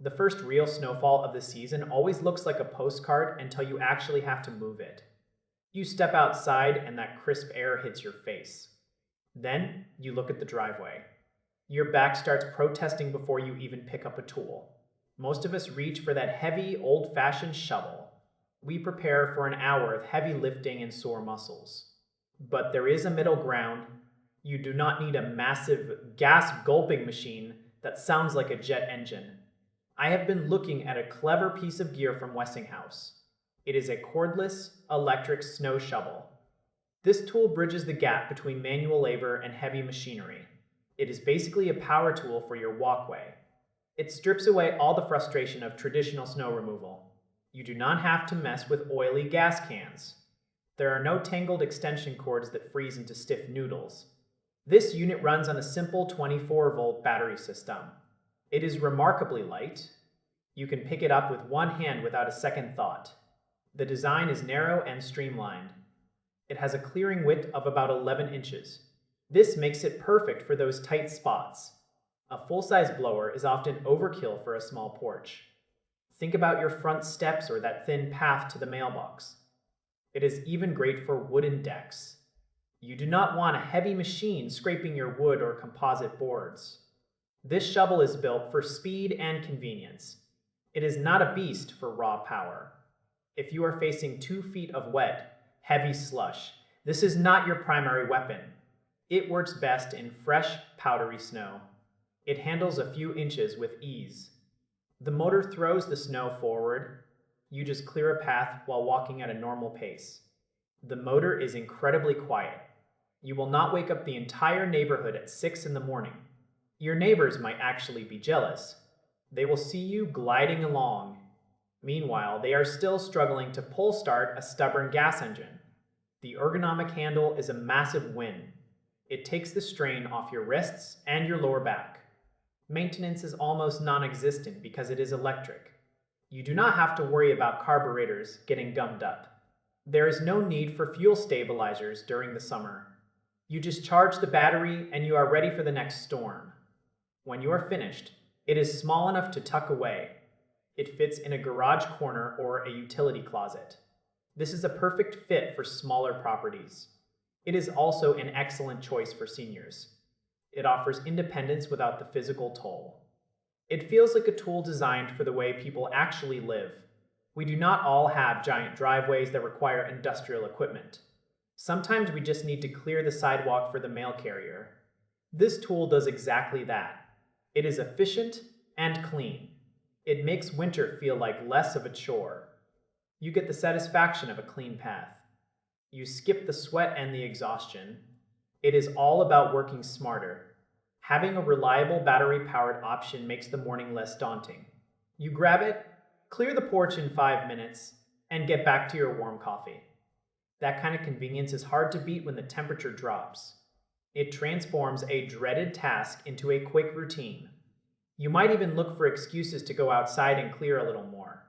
The first real snowfall of the season always looks like a postcard until you actually have to move it. You step outside and that crisp air hits your face. Then you look at the driveway. Your back starts protesting before you even pick up a tool. Most of us reach for that heavy, old-fashioned shovel. We prepare for an hour of heavy lifting and sore muscles. But there is a middle ground. You do not need a massive gas-gulping machine that sounds like a jet engine. I have been looking at a clever piece of gear from Westinghouse. It is a cordless, electric snow shovel. This tool bridges the gap between manual labor and heavy machinery. It is basically a power tool for your walkway. It strips away all the frustration of traditional snow removal. You do not have to mess with oily gas cans. There are no tangled extension cords that freeze into stiff noodles. This unit runs on a simple 24-volt battery system. It is remarkably light. You can pick it up with one hand without a second thought. The design is narrow and streamlined. It has a clearing width of about 11 inches. This makes it perfect for those tight spots. A full-size blower is often overkill for a small porch. Think about your front steps or that thin path to the mailbox. It is even great for wooden decks. You do not want a heavy machine scraping your wood or composite boards. This shovel is built for speed and convenience. It is not a beast for raw power. If you are facing 2 feet of wet, heavy slush, this is not your primary weapon. It works best in fresh, powdery snow. It handles a few inches with ease. The motor throws the snow forward. You just clear a path while walking at a normal pace. The motor is incredibly quiet. You will not wake up the entire neighborhood at 6 in the morning. Your neighbors might actually be jealous. They will see you gliding along. Meanwhile, they are still struggling to pull start a stubborn gas engine. The ergonomic handle is a massive win. It takes the strain off your wrists and your lower back. Maintenance is almost non-existent because it is electric. You do not have to worry about carburetors getting gummed up. There is no need for fuel stabilizers during the summer. You just charge the battery and you are ready for the next storm. When you are finished, it is small enough to tuck away. It fits in a garage corner or a utility closet. This is a perfect fit for smaller properties. It is also an excellent choice for seniors. It offers independence without the physical toll. It feels like a tool designed for the way people actually live. We do not all have giant driveways that require industrial equipment. Sometimes we just need to clear the sidewalk for the mail carrier. This tool does exactly that. It is efficient and clean. It makes winter feel like less of a chore. You get the satisfaction of a clean path. You skip the sweat and the exhaustion. It is all about working smarter. Having a reliable battery-powered option makes the morning less daunting. You grab it, clear the porch in 5 minutes, and get back to your warm coffee. That kind of convenience is hard to beat when the temperature drops. It transforms a dreaded task into a quick routine. You might even look for excuses to go outside and clear a little more.